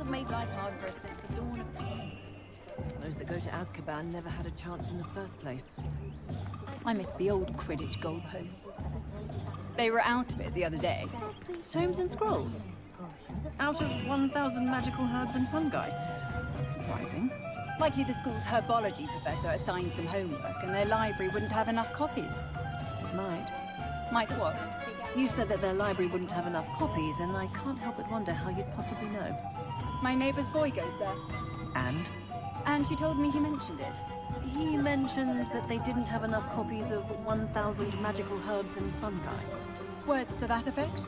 have made life hard for us since the dawn of time. Those that go to Azkaban never had a chance in the first place. I miss the old Quidditch goalposts. They were out of it the other day. Tomes and scrolls. Out of 1,000 magical herbs and fungi. That's surprising. Likely the school's herbology professor assigned some homework and their library wouldn't have enough copies. It might. Might what? You said that their library wouldn't have enough copies, and I can't help but wonder how you'd possibly know. My neighbour's boy goes there. And? And she told me he mentioned it. He mentioned that they didn't have enough copies of 1,000 magical herbs and fungi. Words to that effect?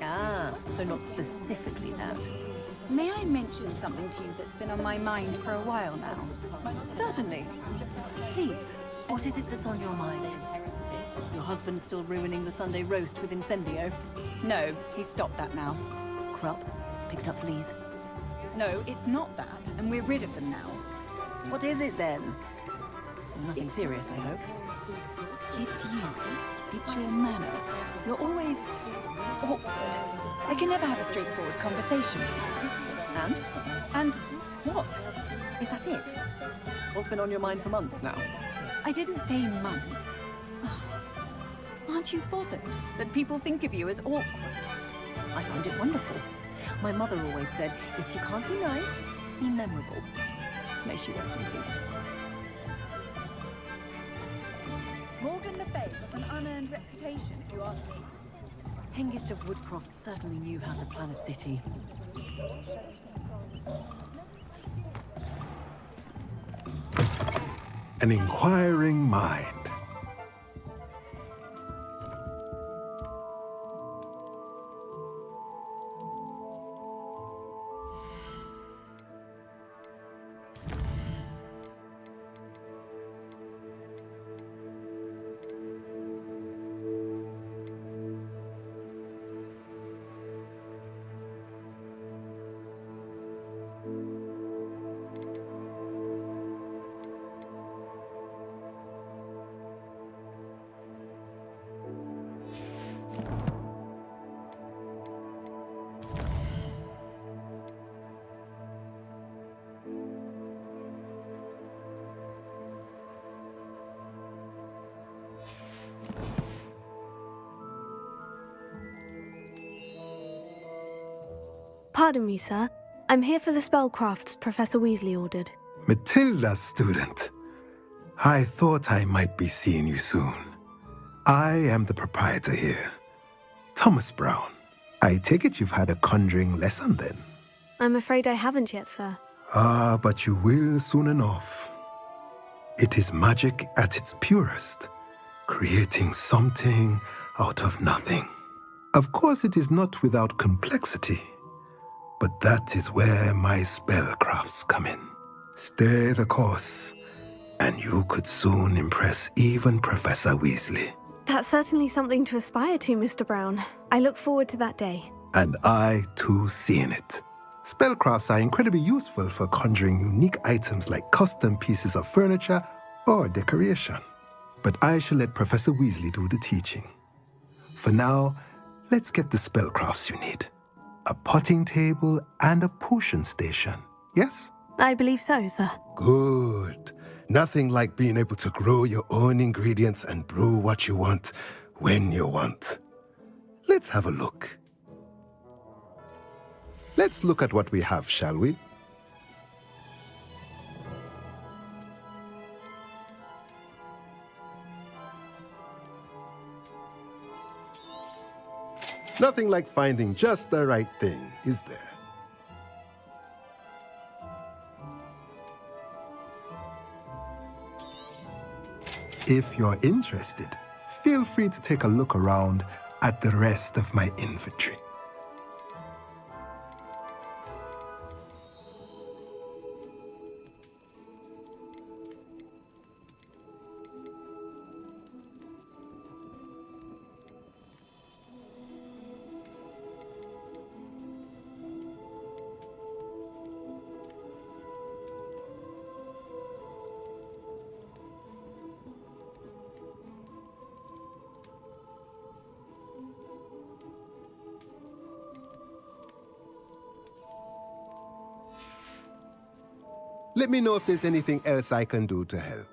Ah, so not specifically that. May I mention something to you that's been on my mind for a while now? Certainly. Please, what is it that's on your mind? Your husband's still ruining the Sunday roast with Incendio. No, he's stopped that now. Crop, picked up fleas. No, it's not that, and we're rid of them now. What is it then? Nothing serious, I hope. It's you. It's your manner. You're always awkward. I can never have a straightforward conversation. And? And what? Is that it? What's been on your mind for months now? I didn't say months. Aren't you bothered that people think of you as awkward? I find it wonderful. My mother always said, if you can't be nice, be memorable. May she rest in peace. Morgan Le Fay has an unearned reputation, if you ask me. Hengist of Woodcroft certainly knew how to plan a city. An inquiring mind. Pardon me, sir. I'm here for the spellcrafts Professor Weasley ordered. Matilda's student. I thought I might be seeing you soon. I am the proprietor here, Thomas Brown. I take it you've had a conjuring lesson then? I'm afraid I haven't yet, sir. Ah, but you will soon enough. It is magic at its purest, creating something out of nothing. Of course, it is not without complexity, but that is where my spellcrafts come in. Stay the course, and you could soon impress even Professor Weasley. That's certainly something to aspire to, Mr. Brown. I look forward to that day. And I, too, seeing it. Spellcrafts are incredibly useful for conjuring unique items like custom pieces of furniture or decoration. But I shall let Professor Weasley do the teaching. For now, let's get the spellcrafts you need. A potting table and a potion station, yes? I believe so, sir. Good. Nothing like being able to grow your own ingredients and brew what you want when you want. Let's have a look. Let's look at what we have, shall we? Nothing like finding just the right thing, is there? If you're interested, feel free to take a look around at the rest of my inventory. Let me know if there's anything else I can do to help.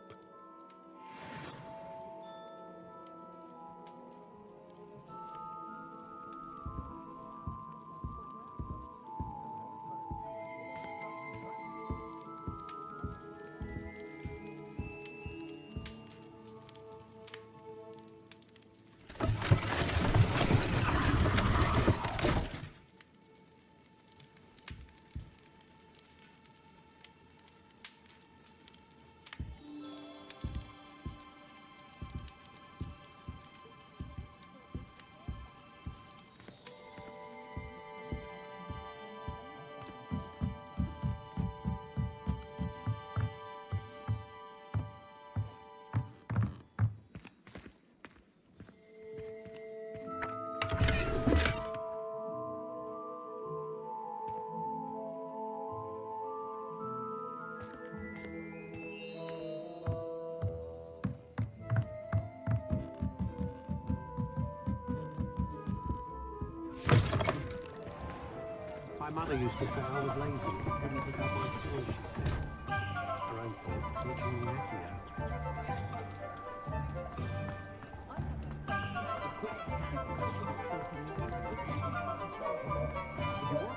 My mother used to say I was lazy. Couldn't pick up my toys, she said. Her own fault, looking nappy out.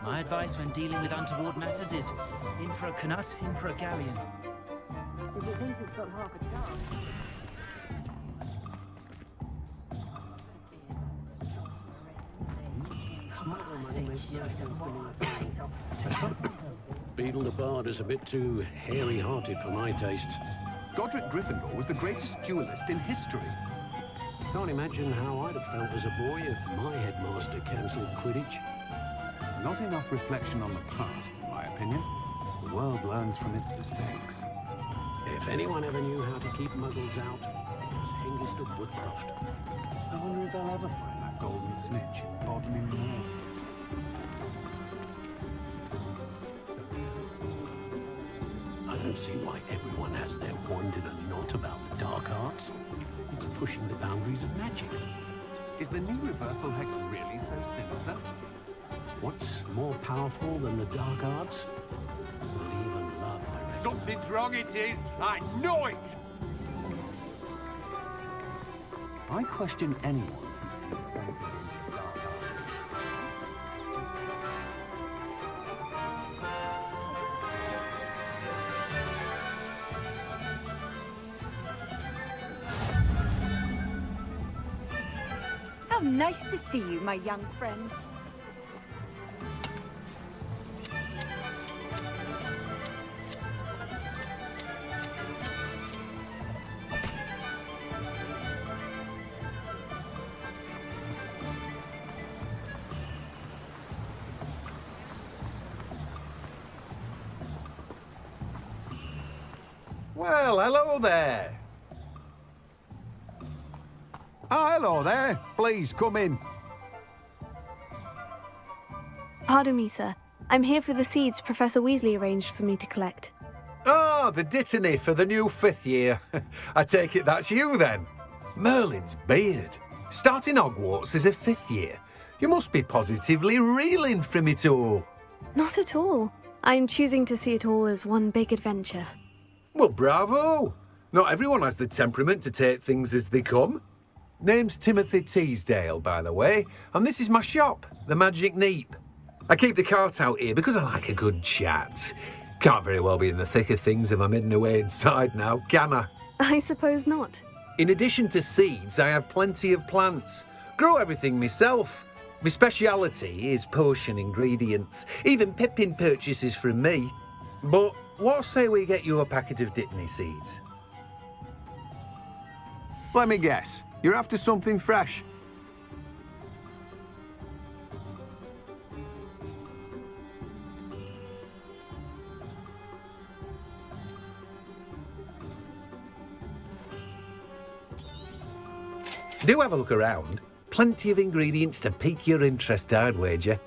My advice when dealing with untoward matters is in for a canut, in for a galleon. If you think it's got half a chance. Beadle the Bard is a bit too hairy-hearted for my taste. Godric Gryffindor was the greatest duelist in history. Can't imagine how I'd have felt as a boy if my headmaster cancelled Quidditch. Not enough reflection on the past, in my opinion. The world learns from its mistakes. If anyone ever knew how to keep muggles out, it was Hengist of Woodcroft. I wonder if they'll ever find that golden snitch in Bodmin Moor. I don't see why everyone has their wand in a knot about the dark arts. It's pushing the boundaries of magic. Is the new reversal hex really so sinister? What's more powerful than the dark arts? Believe and love, I reckon. Something's wrong, it is! I know it! I question anyone. How nice to see you, my young friend. Well, hello there. Hello there. Please, come in. Pardon me, sir. I'm here for the seeds Professor Weasley arranged for me to collect. Ah, the dittany for the new 5th year. I take it that's you, then. Merlin's beard. Starting Hogwarts as a 5th year. You must be positively reeling from it all. Not at all. I'm choosing to see it all as one big adventure. Well, bravo. Not everyone has the temperament to take things as they come. Name's Timothy Teasdale, by the way, and this is my shop, the Magic Neep. I keep the cart out here because I like a good chat. Can't very well be in the thick of things if I'm hidden away inside now, can I? I suppose not. In addition to seeds, I have plenty of plants. Grow everything myself. My speciality is potion ingredients. Even Pippin purchases from me. But what say we get you a packet of Dittany seeds? Let me guess. You're after something fresh. Do have a look around. Plenty of ingredients to pique your interest, I'd wager.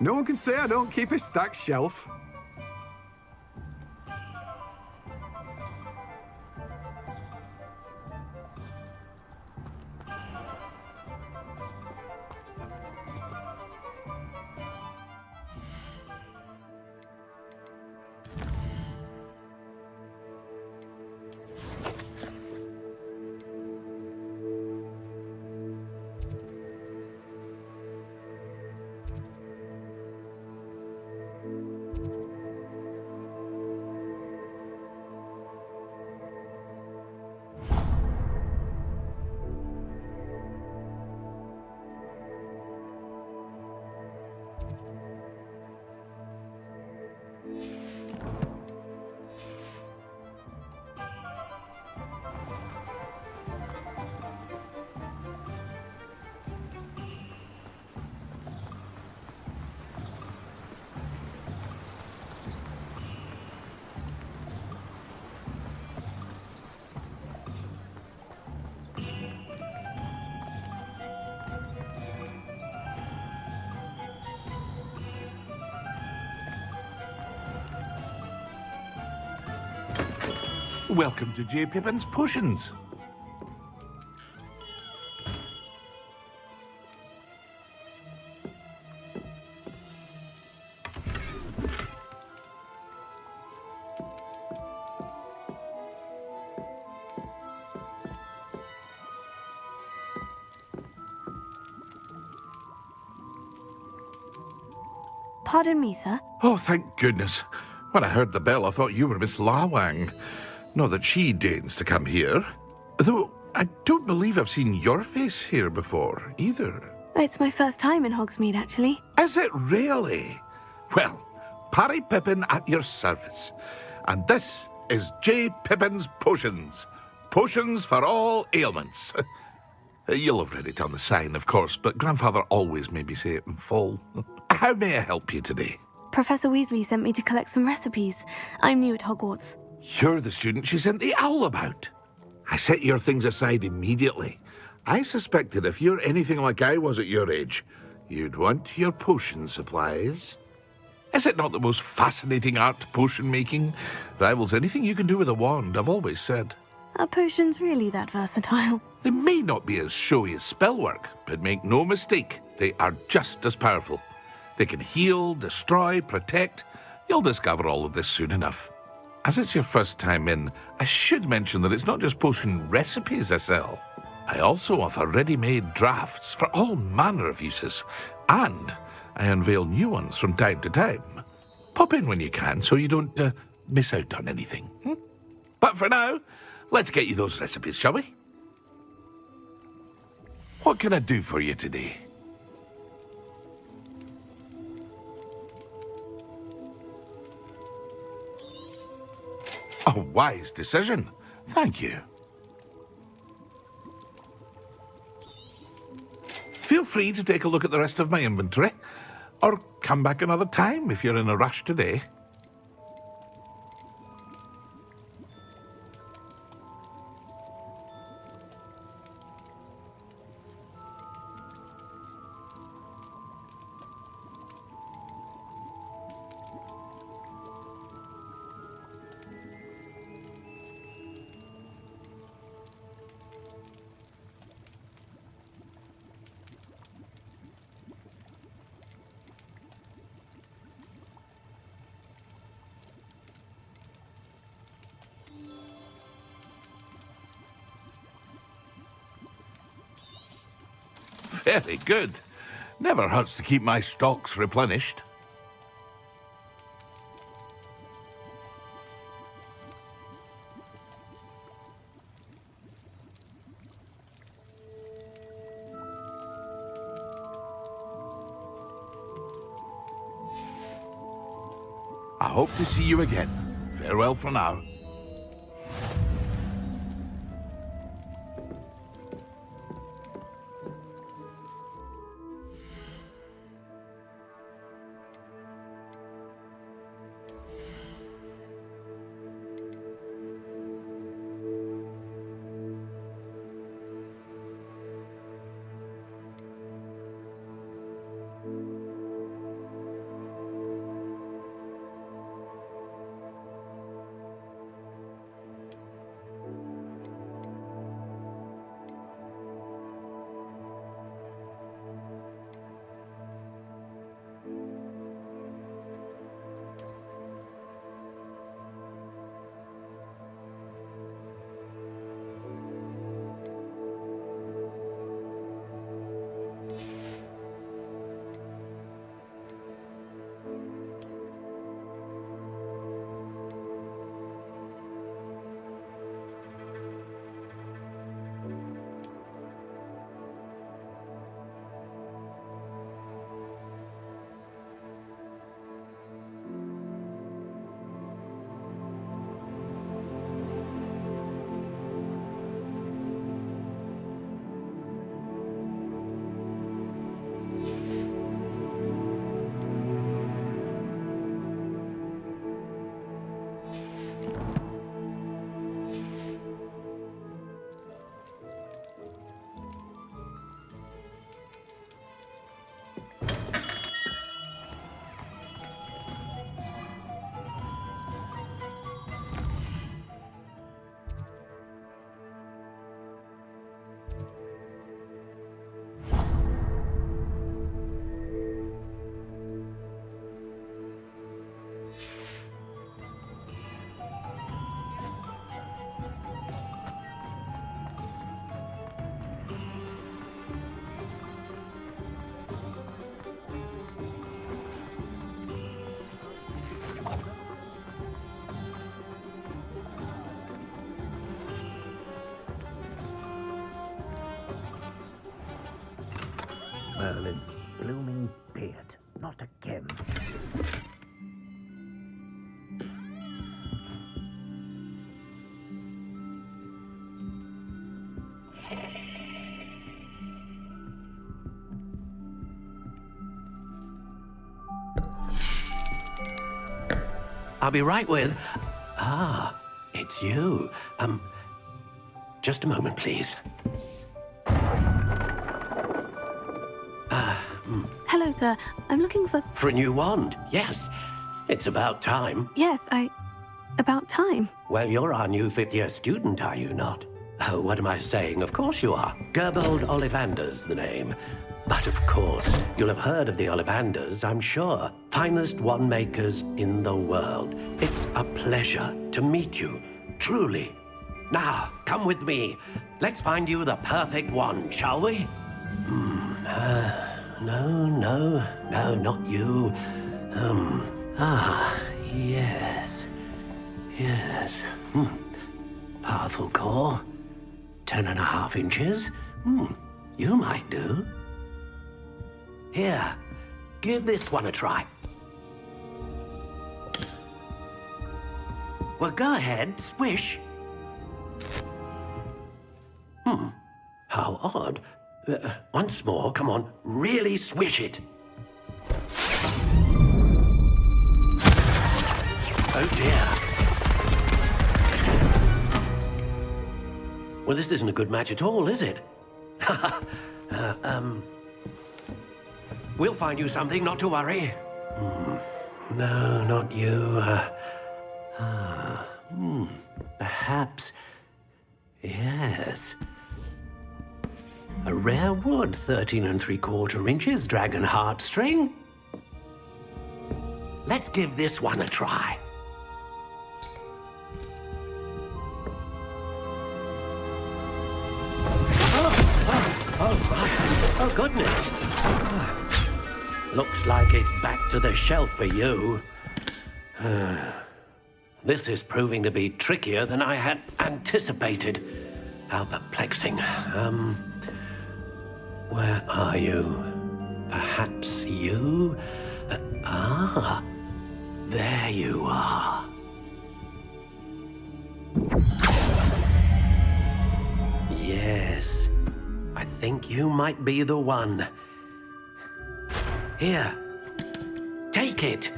No one can say I don't keep a stacked shelf. Welcome to J. Pippin's Potions. Pardon me, sir. Oh, thank goodness. When I heard the bell, I thought you were Miss Lawang. Not that she deigns to come here. Though I don't believe I've seen your face here before, either. It's my first time in Hogsmeade, actually. Is it really? Well, Parry Pippin at your service. And this is J. Pippin's Potions. Potions for all ailments. You'll have read it on the sign, of course, but Grandfather always made me say it in full. How may I help you today? Professor Weasley sent me to collect some recipes. I'm new at Hogwarts. You're the student she sent the owl about. I set your things aside immediately. I suspected if you're anything like I was at your age, you'd want your potion supplies. Is it not the most fascinating art, potion making? Rivals anything you can do with a wand, I've always said. Are potions really that versatile? They may not be as showy as spellwork, but make no mistake, they are just as powerful. They can heal, destroy, protect. You'll discover all of this soon enough. As it's your first time in, I should mention that it's not just potion recipes I sell. I also offer ready-made drafts for all manner of uses, and I unveil new ones from time to time. Pop in when you can so you don't miss out on anything. But for now, let's get you those recipes, shall we? What can I do for you today? A wise decision. Thank you. Feel free to take a look at the rest of my inventory, or come back another time if you're in a rush today. Very good. Never hurts to keep my stocks replenished. I hope to see you again. Farewell for now. Merlin's blooming beard. Not again. I'll be right with... Ah, it's you. Just a moment, please. Hello, sir. I'm looking for... For a new wand, yes. It's about time. Yes, about time. Well, you're our new fifth-year student, are you not? Oh, what am I saying? Of course you are. Gerbold Ollivander's the name. But of course, you'll have heard of the Ollivanders, I'm sure. Finest wand makers in the world. It's a pleasure to meet you, truly. Now, come with me. Let's find you the perfect wand, shall we? No, not you. Yes. Powerful core. 10.5 inches. You might do. Here, give this one a try. Well, go ahead, swish. How odd. Once more, come on, really swish it. Oh dear. Well, this isn't a good match at all, is it? We'll find you something, not to worry. No, not you. Perhaps... Yes. A rare wood, 13 3/4 inches, dragon heartstring. Let's give this one a try. Oh, goodness. Looks like it's back to the shelf for you. This is proving to be trickier than I had anticipated. How perplexing. Where are you? Perhaps you? There you are. Yes, I think you might be the one. Here, take it.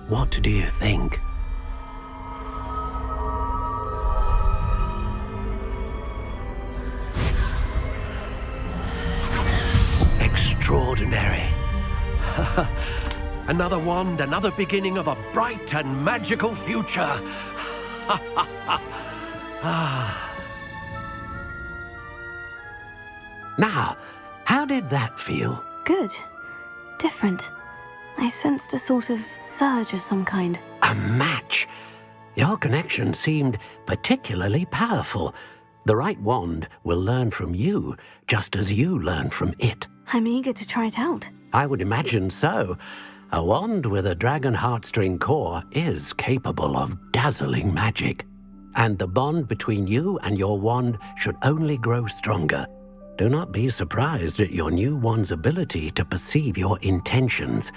What do you think? Extraordinary. Another wand, another beginning of a bright and magical future. Now, how did that feel? Good. Different. I sensed a sort of surge of some kind. A match? Your connection seemed particularly powerful. The right wand will learn from you, just as you learn from it. I'm eager to try it out. I would imagine so. A wand with a dragon heartstring core is capable of dazzling magic. And the bond between you and your wand should only grow stronger. Do not be surprised at your new wand's ability to perceive your intentions,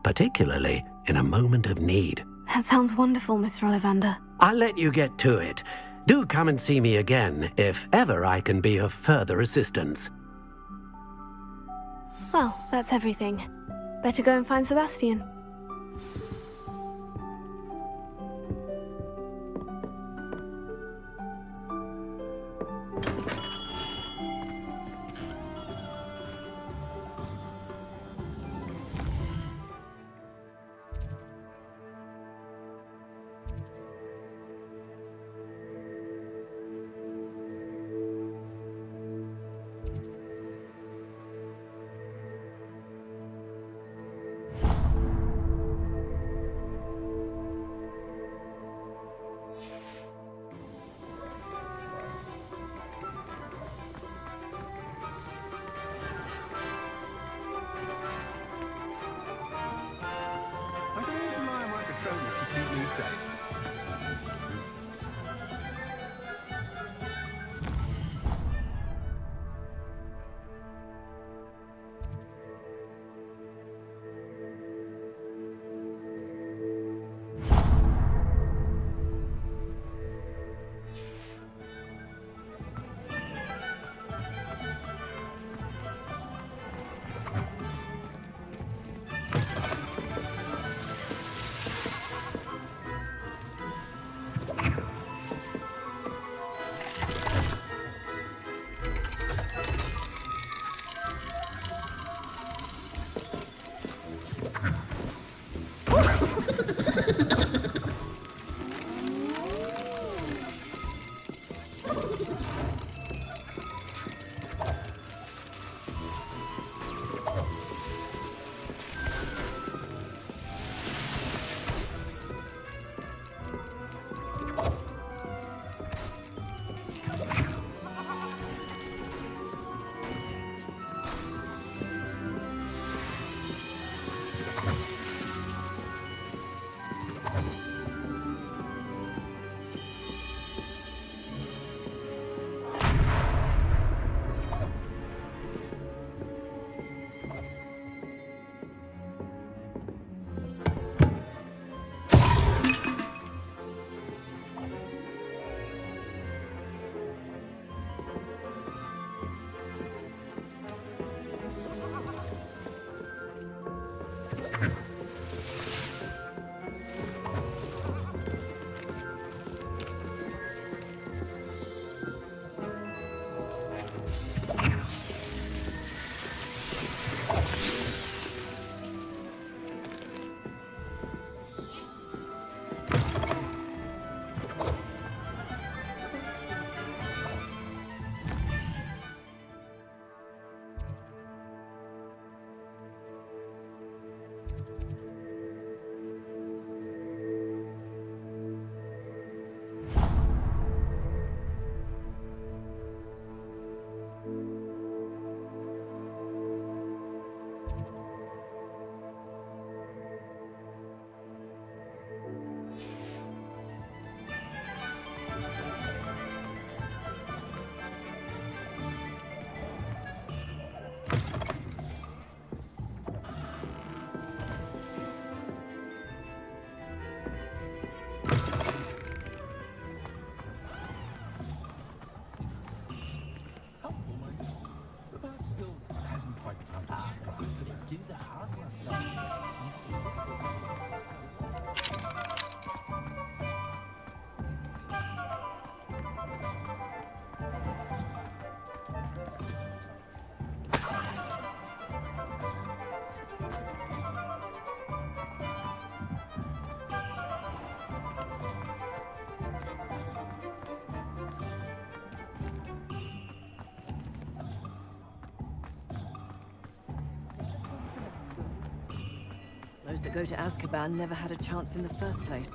particularly in a moment of need. That sounds wonderful, Mr. Ollivander. I'll let you get to it. Do come and see me again if ever I can be of further assistance. Well, that's everything. Better go and find Sebastian. Be safe. Those that go to Azkaban never had a chance in the first place.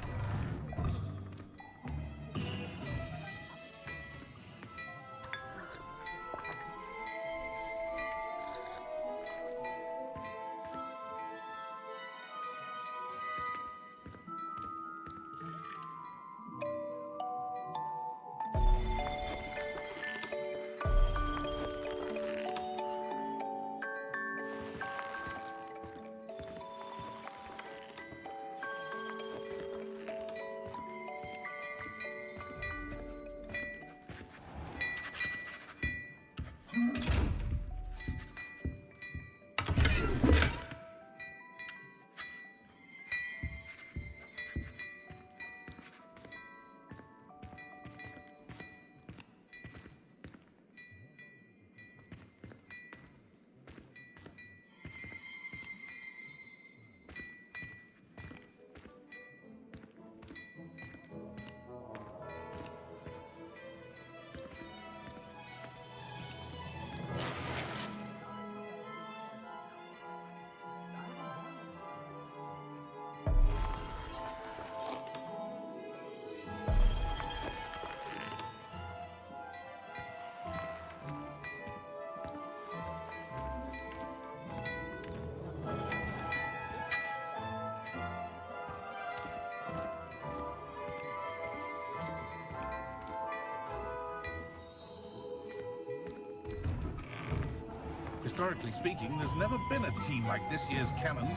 Historically speaking, there's never been a team like this year's cannons.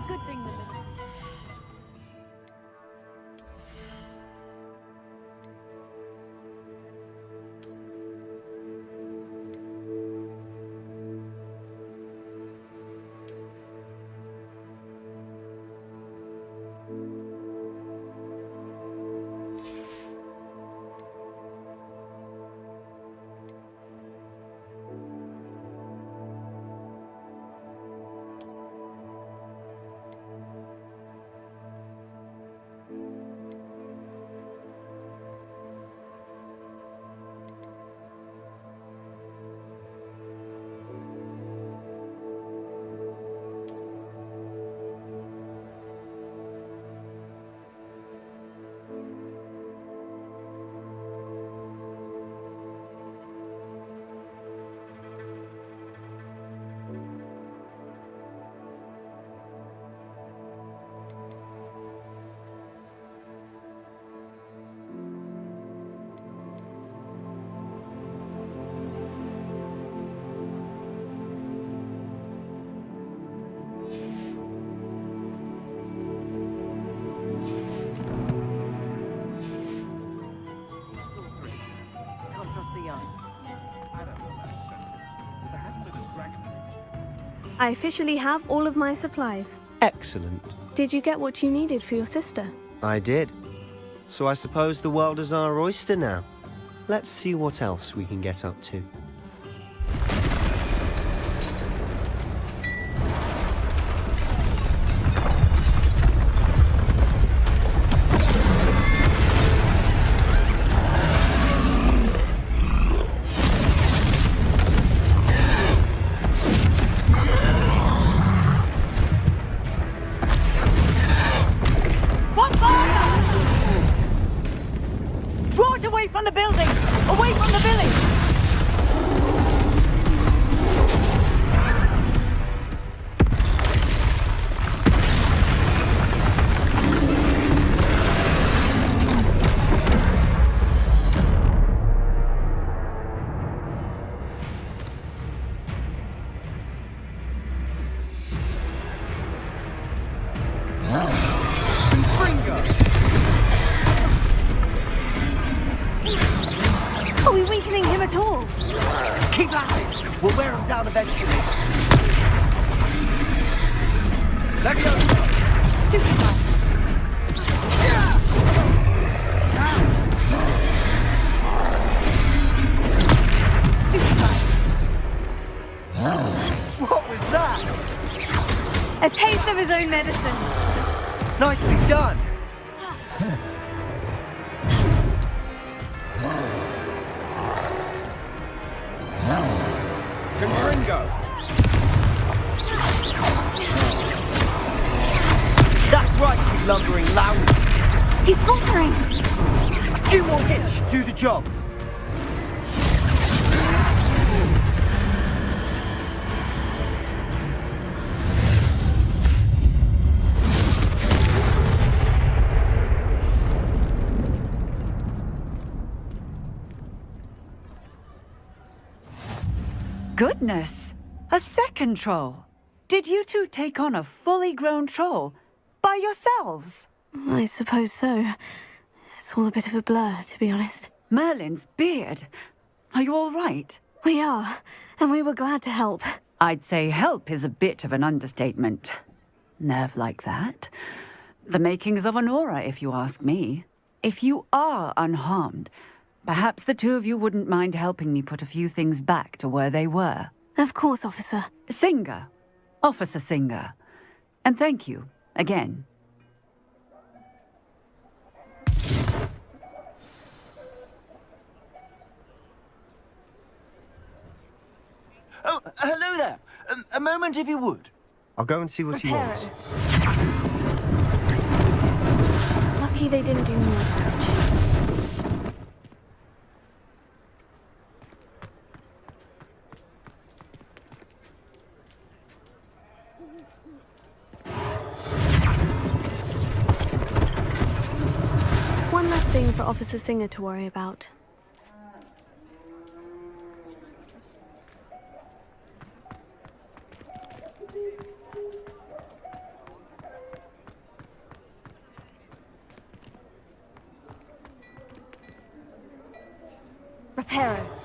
Good thing that... I officially have all of my supplies. Excellent. Did you get what you needed for your sister? I did. So I suppose the world is our oyster now. Let's see what else we can get up to. A taste of his own medicine. Nicely done. Confringo. That's right, you lumbering lout. He's faltering. A few more hits should do the job. Goodness! A second troll! Did you two take on a fully grown troll by yourselves? I suppose so. It's all a bit of a blur, to be honest. Merlin's beard. Are you all right? We are, and we were glad to help. I'd say help is a bit of an understatement. Nerve like that. The makings of an aura, if you ask me. If you are unharmed, perhaps the two of you wouldn't mind helping me put a few things back to where they were. Of course, officer. Singer. Officer Singer. And thank you, again. Oh, hello there. A moment, if you would. I'll go and see what he wants. Lucky they didn't do more damage. One last thing for Officer Singer to worry about. Reparo.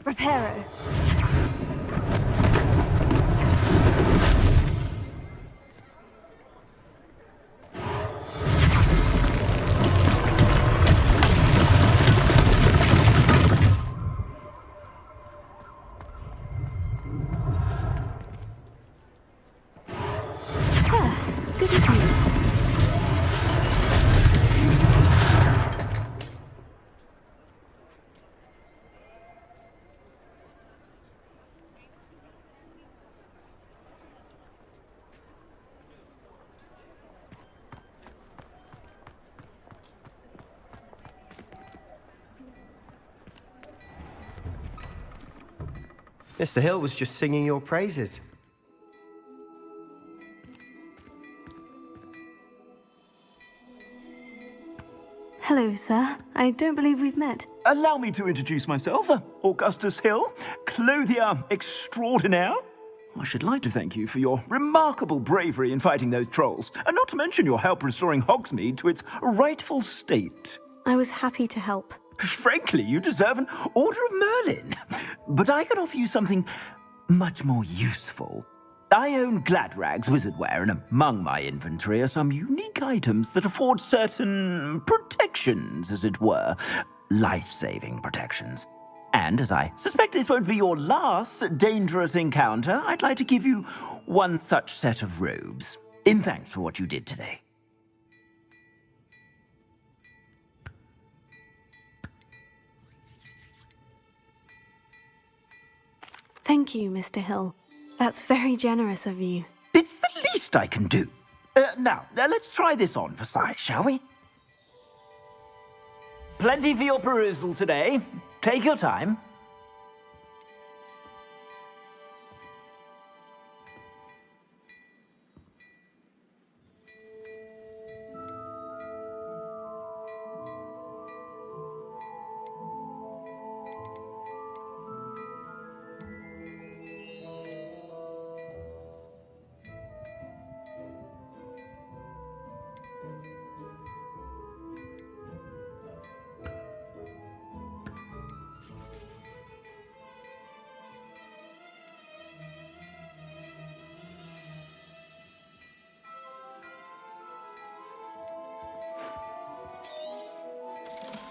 Reparo. Good as new. Mr. Hill was just singing your praises. Hello, sir. I don't believe we've met. Allow me to introduce myself, Augustus Hill, clothier extraordinaire. I should like to thank you for your remarkable bravery in fighting those trolls, and not to mention your help restoring Hogsmeid to its rightful state. I was happy to help. Frankly, you deserve an Order of Merlin. But I can offer you something much more useful. I own Gladrag's wizardware, and among my inventory are some unique items that afford certain protections, as it were. Life-saving protections. And as I suspect this won't be your last dangerous encounter, I'd like to give you one such set of robes, in thanks for what you did today. Thank you, Mr. Hill. That's very generous of you. It's the least I can do. Now, let's try this on for size, shall we? Plenty for your perusal today. Take your time.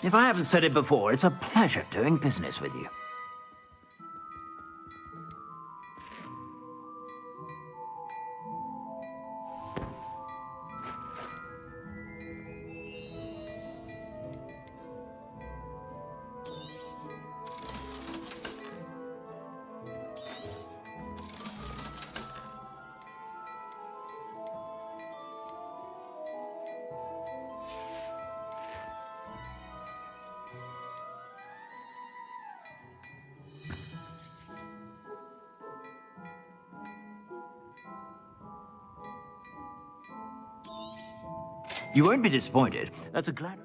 If I haven't said it before, it's a pleasure doing business with you. You won't be disappointed. That's a glad...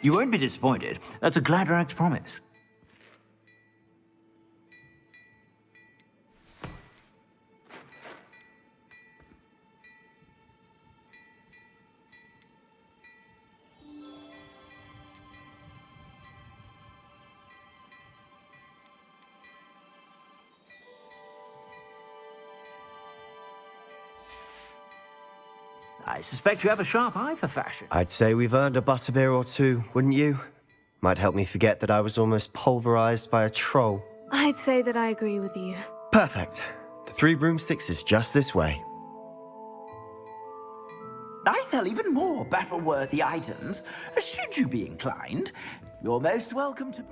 You won't be disappointed. That's a Gladrag's promise. I suspect you have a sharp eye for fashion. I'd say we've earned a butterbeer or two, wouldn't you? Might help me forget that I was almost pulverized by a troll. I'd say that I agree with you. Perfect. The 3 broomsticks is just this way. I sell even more battle-worthy items. Should you be inclined, you're most welcome to...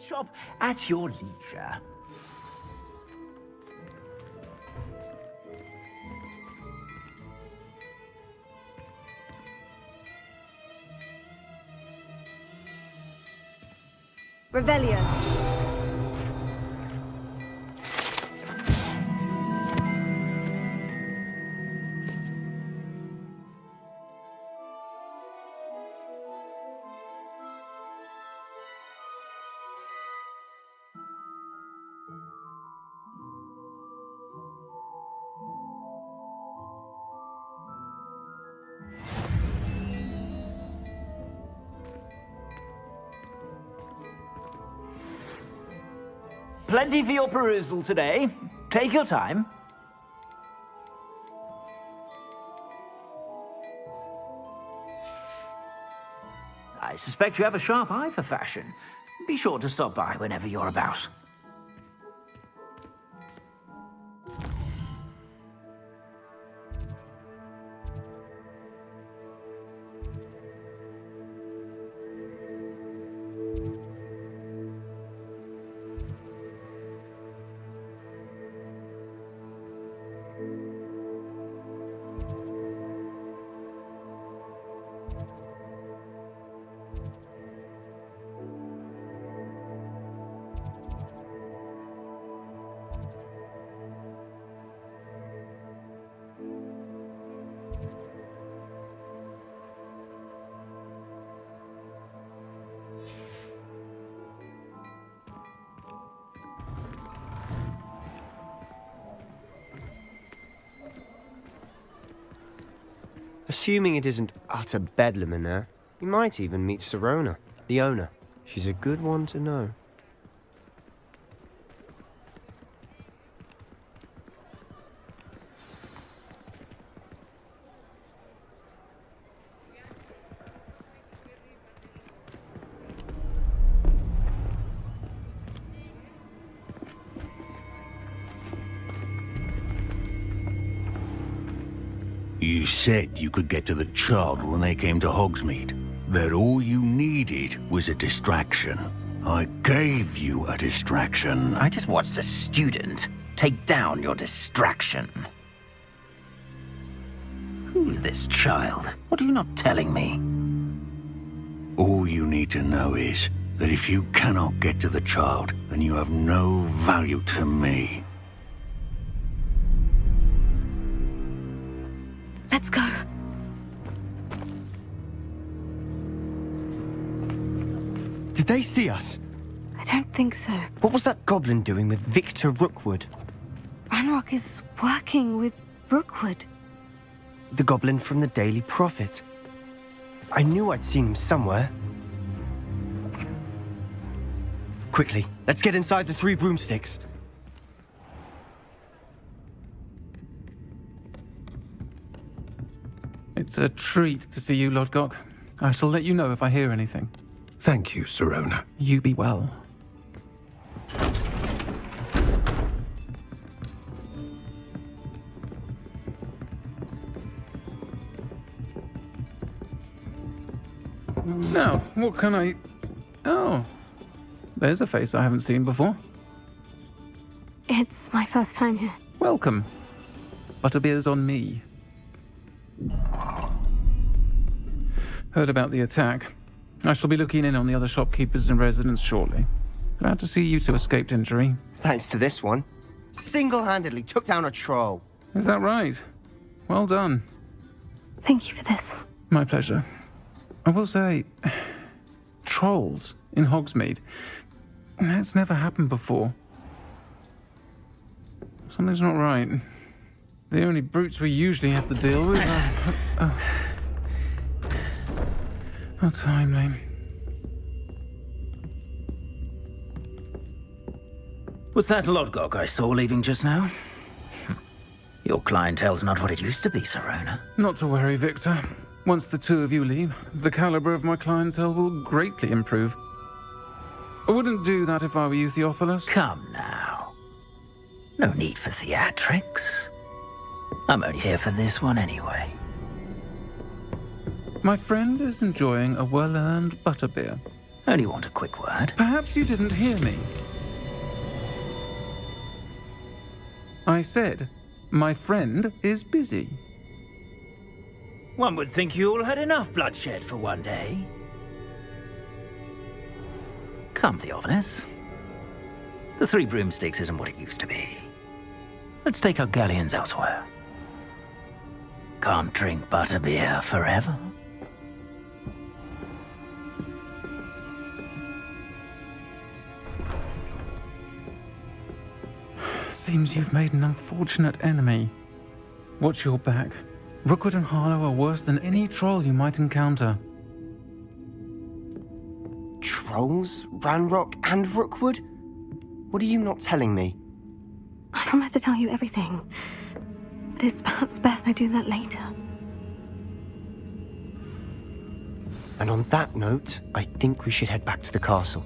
Shop at your leisure. Revelio. Plenty for your perusal today. Take your time. I suspect you have a sharp eye for fashion. Be sure to stop by whenever you're about. Assuming it isn't utter bedlam in there, you might even meet Serona, the owner. She's a good one to know. You said you could get to the child when they came to Hogsmeade. That all you needed was a distraction. I gave you a distraction. I just watched a student take down your distraction. Who's this child? What are you not telling me? All you need to know is that if you cannot get to the child, then you have no value to me. Let's go. Did they see us? I don't think so. What was that goblin doing with Victor Rookwood? Ranrock is working with Rookwood. The goblin from the Daily Prophet. I knew I'd seen him somewhere. Quickly, let's get inside the 3 broomsticks. It's a treat to see you, Lodgok. I shall let you know if I hear anything. Thank you, Sirona. You be well. Now, what can I... Oh, there's a face I haven't seen before. It's my first time here. Welcome. Butterbeer's on me. Heard about the attack. I shall be looking in on the other shopkeepers and residents shortly. Glad to see you two escaped injury. Thanks to this one. Single-handedly took down a troll. Is that right? Well done. Thank you for this. My pleasure. I will say, trolls in Hogsmeade. That's never happened before. Something's not right. The only brutes we usually have to deal with are... How timely. Was that Lodgok I saw leaving just now? Your clientele's not what it used to be, Sirona. Not to worry, Victor. Once the two of you leave, the caliber of my clientele will greatly improve. I wouldn't do that if I were you, Theophilus. Come now. No need for theatrics. I'm only here for this one anyway. My friend is enjoying a well-earned butterbeer. Only want a quick word. Perhaps you didn't hear me. I said, my friend is busy. One would think you all had enough bloodshed for one day. Come, Theophilus. The Three Broomsticks isn't what it used to be. Let's take our galleons elsewhere. Can't drink butterbeer forever. Seems you've made an unfortunate enemy. Watch your back. Rookwood and Harlow are worse than any troll you might encounter. Trolls? Ranrock and Rookwood? What are you not telling me? I promise to tell you everything. But it's perhaps best I do that later. And on that note, I think we should head back to the castle.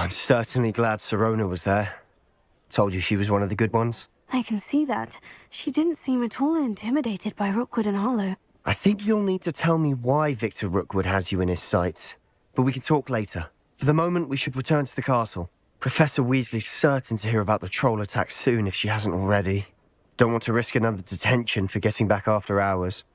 I'm certainly glad Sirona was there. Told you she was one of the good ones. I can see that. She didn't seem at all intimidated by Rookwood and Harlow. I think you'll need to tell me why Victor Rookwood has you in his sights. But we can talk later. For the moment, we should return to the castle. Professor Weasley's certain to hear about the troll attack soon if she hasn't already. Don't want to risk another detention for getting back after hours.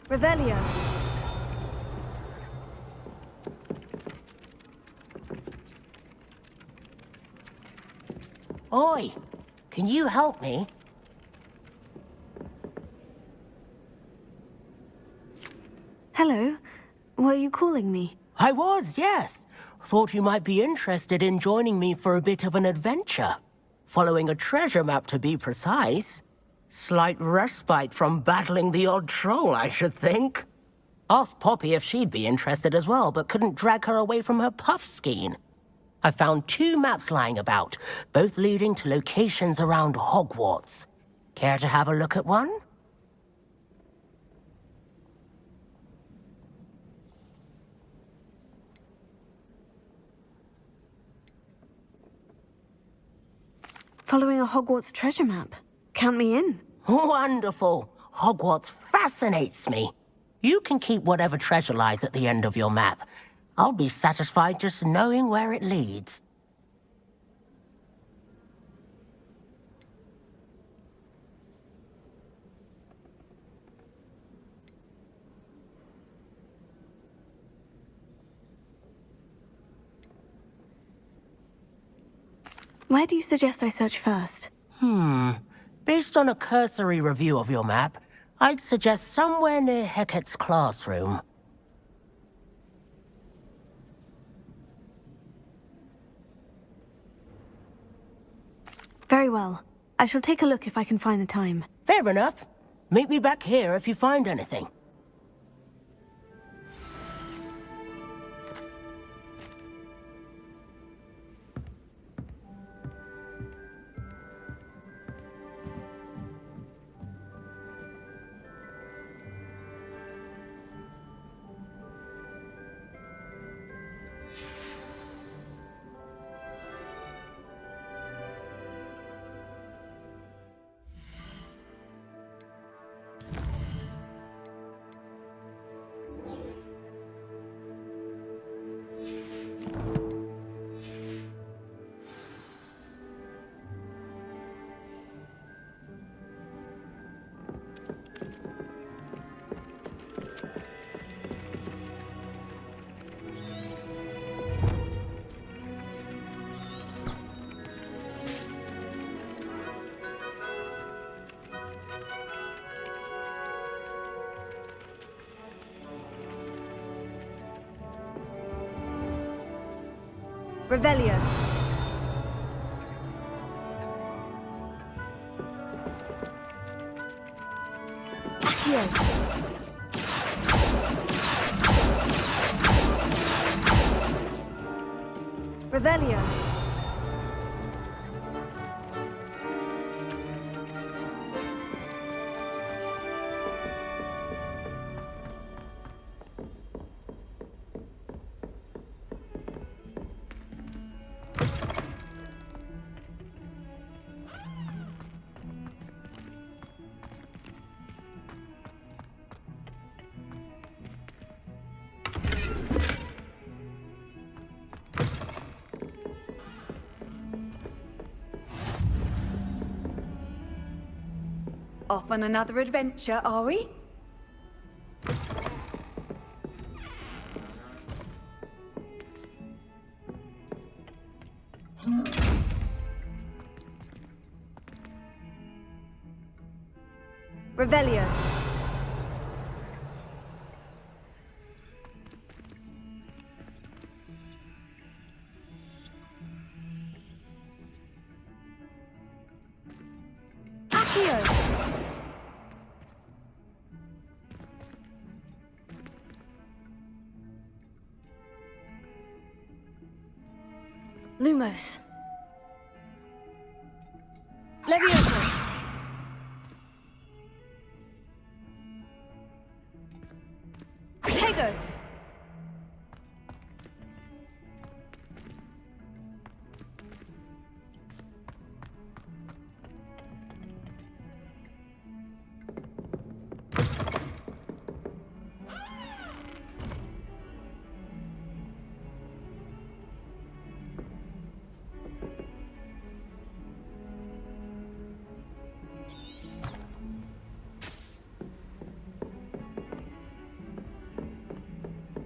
Revelio. Oi, can you help me? Hello. Were you calling me? I was, yes. Thought you might be interested in joining me for a bit of an adventure. Following a treasure map, to be precise. Slight respite from battling the odd troll, I should think. Asked Poppy if she'd be interested as well, but couldn't drag her away from her puff skein. I found 2 maps lying about, both leading to locations around Hogwarts. Care to have a look at one? Following a Hogwarts treasure map. Count me in. Wonderful. Hogwarts fascinates me. You can keep whatever treasure lies at the end of your map. I'll be satisfied just knowing where it leads. Where do you suggest I search first? Based on a cursory review of your map, I'd suggest somewhere near Hecat's classroom. Very well. I shall take a look if I can find the time. Fair enough. Meet me back here if you find anything. Revelio. Accio. Revelio. Off on another adventure, are we? Revelio. Accio. Lumos. Levioso. Protego.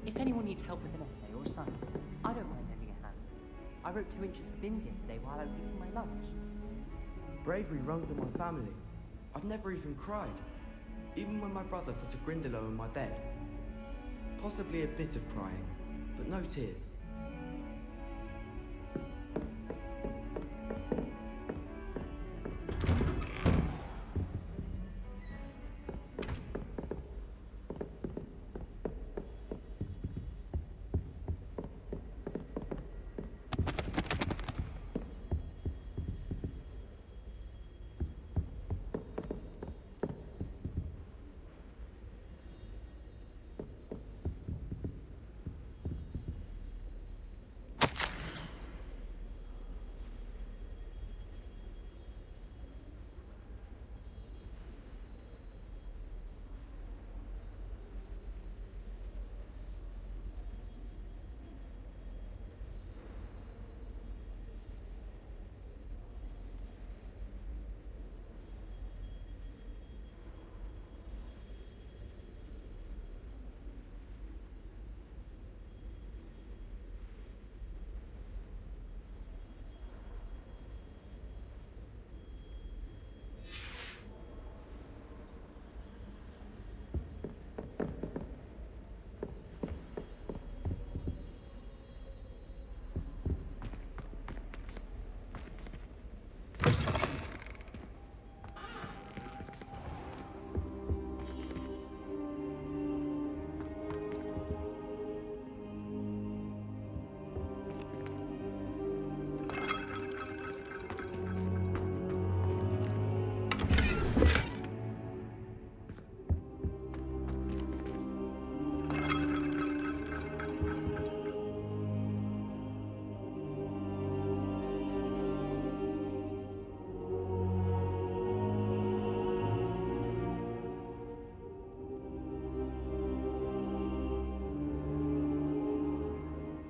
If anyone needs help with an essay or assignment, I don't mind lending a hand. I wrote 2 inches for bins yesterday while I was eating my lunch. Bravery runs in my family. I've never even cried, even when my brother put a grindalo in my bed. Possibly a bit of crying, but no tears.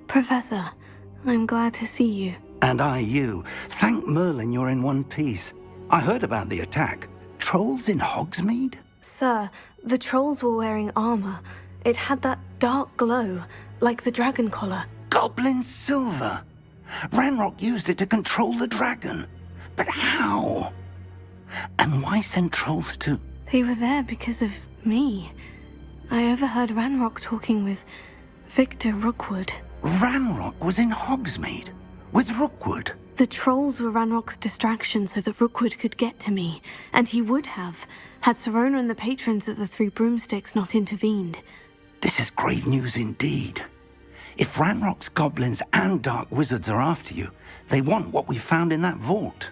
Professor, I'm glad to see you. And I you. Thank Merlin you're in one piece. I heard about the attack. Trolls in Hogsmeade? Sir, the trolls were wearing armor. It had that dark glow, like the dragon collar. Goblin silver. Ranrock used it to control the dragon. But how? And why send trolls to... They were there because of me. I overheard Ranrock talking with Victor Rookwood. Ranrock was in Hogsmeade? With Rookwood? The trolls were Ranrock's distraction so that Rookwood could get to me, and he would have, had Serona and the patrons at the Three Broomsticks not intervened. This is grave news indeed. If Ranrock's goblins and dark wizards are after you, they want what we found in that vault.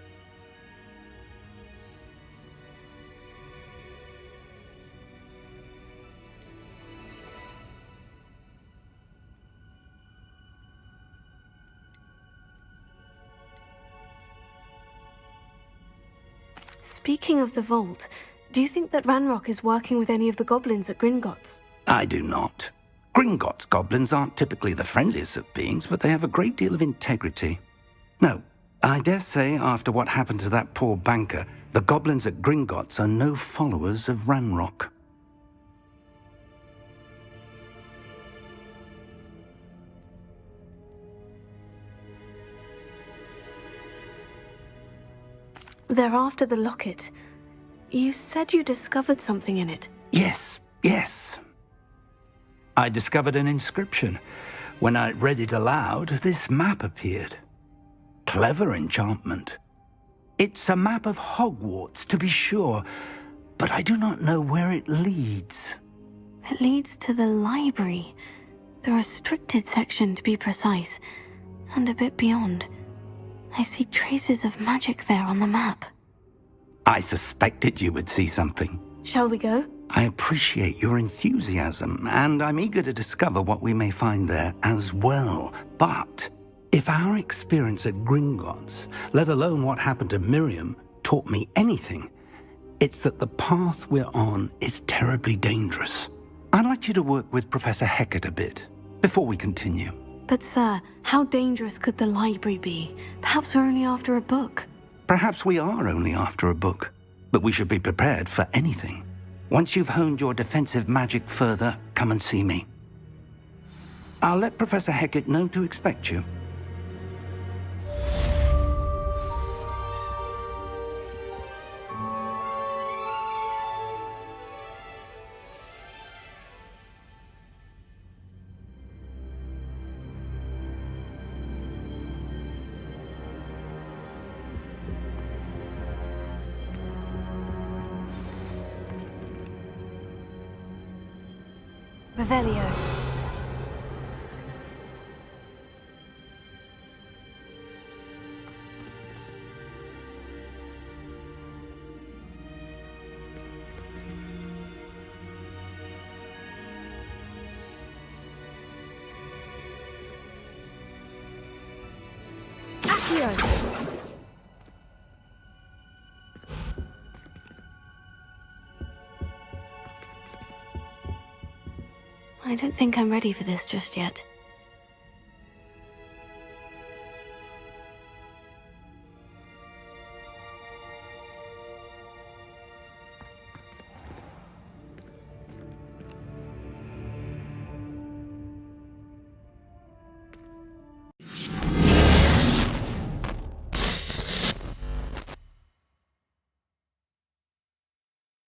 Speaking of the vault, do you think that Ranrock is working with any of the goblins at Gringotts? I do not. Gringotts goblins aren't typically the friendliest of beings, but they have a great deal of integrity. No, I dare say after what happened to that poor banker, the goblins at Gringotts are no followers of Ranrock. They're after the locket. You said you discovered something in it. Yes. I discovered an inscription. When I read it aloud, this map appeared. Clever enchantment. It's a map of Hogwarts, to be sure, but I do not know where it leads. It leads to the library. The restricted section, to be precise, and a bit beyond. I see traces of magic there on the map. I suspected you would see something. Shall we go? I appreciate your enthusiasm, and I'm eager to discover what we may find there as well. But if our experience at Gringotts, let alone what happened to Miriam, taught me anything, it's that the path we're on is terribly dangerous. I'd like you to work with Professor Hecat a bit before we continue. But sir, how dangerous could the library be? Perhaps we're only after a book. Perhaps we are only after a book, but we should be prepared for anything. Once you've honed your defensive magic further, come and see me. I'll let Professor Hecat know to expect you. Revelio. Accio. I don't think I'm ready for this just yet.